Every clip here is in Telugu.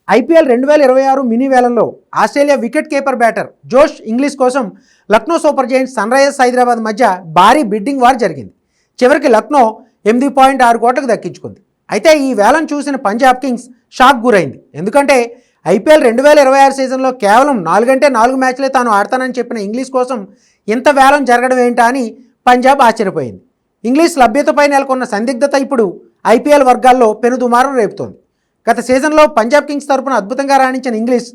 ఐపీఎల్ 2026 మినీ వేలంలో Australia wicket keeper batter Josh Inglis కోసం Lucknow Super Giants Sunrisers Hyderabad మధ్య భారీ బిడ్డింగ్ వార్ జరిగింది. చివరికి లక్నో 8.6 కోట్లకు దక్కించుకుంది. అయితే ఈ వేలం చూసిన పంజాబ్ కింగ్స్ షాక్ గురైంది. ఎందుకంటే ఐపీఎల్ 2026 సీజన్లో కేవలం 4 మ్యాచ్లే తాను ఆడతానని చెప్పిన ఇంగ్లీష్ కోసం ఇంత వేలం జరగడం ఏంటా అని పంజాబ్ ఆశ్చర్యపోయింది. ఇంగ్లీష్ లభ్యతపై నెలకొన్న సందిగ్ధత ఇప్పుడు ఐపీఎల్ వర్గాల్లో పెనుదుమారం రేపుతోంది. గత సీజన్లో పంజాబ్ కింగ్స్ తరపున అద్భుతంగా రాణించిన ఇంగ్లీష్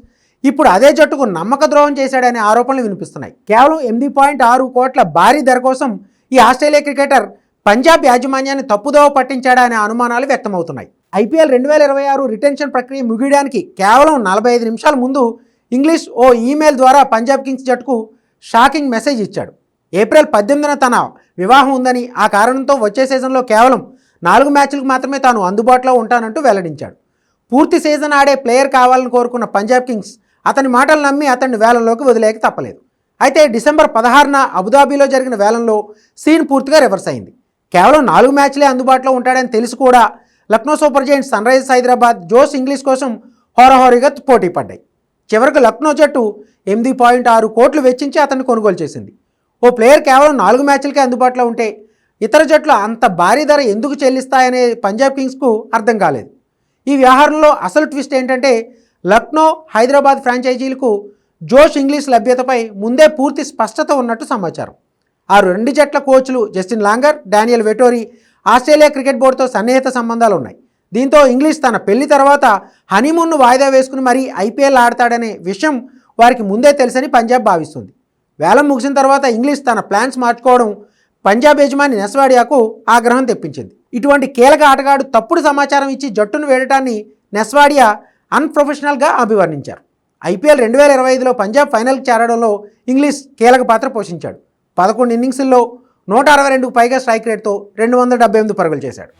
ఇప్పుడు అదే జట్టుకు నమ్మక ద్రోహం చేశాడనే ఆరోపణలు వినిపిస్తున్నాయి. కేవలం 8.6 కోట్ల భారీ ధర కోసం ఈ ఆస్ట్రేలియా క్రికెటర్ పంజాబ్ యాజమాన్యాన్ని తప్పుదోవ పట్టించాడా అనే అనుమానాలు వ్యక్తమవుతున్నాయి. ఐపీఎల్ 2026 రిటెన్షన్ ప్రక్రియ ముగియడానికి కేవలం 45 నిమిషాల ముందు ఇంగ్లీష్ ఓ ఈమెయిల్ ద్వారా పంజాబ్ కింగ్స్ జట్టుకు షాకింగ్ మెసేజ్ ఇచ్చాడు. ఏప్రిల్ 18న తన వివాహం ఉందని, ఆ కారణంతో వచ్చే సీజన్లో కేవలం 4 మ్యాచ్లకు మాత్రమే తాను అందుబాటులో ఉంటానంటూ వెల్లడించాడు. పూర్తి సీజన్ ఆడే ప్లేయర్ కావాలని కోరుకున్న పంజాబ్ కింగ్స్ అతని మాటలు నమ్మి అతన్ని వేలంలోకి వదిలేక తప్పలేదు. అయితే డిసెంబర్ 16న అబుదాబిలో జరిగిన వేలంలో సీన్ పూర్తిగా రివర్స్ అయింది. కేవలం 4 మ్యాచ్లే అందుబాటులో ఉంటాడని తెలిసి కూడా Lucknow Super Giants Sunrisers Hyderabad Josh Inglis కోసం హోరాహోరీగా పోటీ పడ్డాయి. చివరికి లక్నో జట్టు 8.6 కోట్లు వెచ్చించి అతన్ని కొనుగోలు చేసింది. ఓ ప్లేయర్ కేవలం 4 మ్యాచ్లకే అందుబాటులో ఉంటే ఇతర జట్లు అంత భారీ ధర ఎందుకు చెల్లిస్తాయనే పంజాబ్ కింగ్స్కు అర్థం కాలేదు. ఈ వ్యవహారంలో అసలు ట్విస్ట్ ఏంటంటే లక్నో, హైదరాబాద్ ఫ్రాంచైజీలకు జోష్ ఇంగ్లీష్ లభ్యతపై ముందే పూర్తి స్పష్టత ఉన్నట్టు సమాచారం. ఆ రెండు జట్ల కోచ్లు Justin Langer, Daniel Vettori Australia cricket బోర్డుతో సన్నిహిత సంబంధాలు ఉన్నాయి. దీంతో ఇంగ్లీష్ తన పెళ్లి తర్వాత హనీమూన్ను వాయిదా వేసుకుని మరీ ఐపీఎల్ ఆడతాడనే విషయం వారికి ముందే తెలుసని పంజాబ్ భావిస్తుంది. వేలం ముగిసిన తర్వాత ఇంగ్లీష్ తన ప్లాన్స్ మార్చుకోవడం పంజాబ్ యజమాని నెస్వాడియాకు ఆగ్రహం తెప్పించింది. ఇటువంటి కీలక ఆటగాడు తప్పుడు సమాచారం ఇచ్చి జట్టును వేయడాన్ని నెస్వాడియా అన్ప్రొఫెషనల్గా అభివర్ణించారు. ఐపీఎల్ 2025లో పంజాబ్ ఫైనల్కి చేరడంలో ఇంగ్లీష్ కీలక పాత్ర పోషించాడు. 11 ఇన్నింగ్స్ల్లో 162కు పైగా స్ట్రైక్ రేట్తో 278 పరుగులు చేశాడు.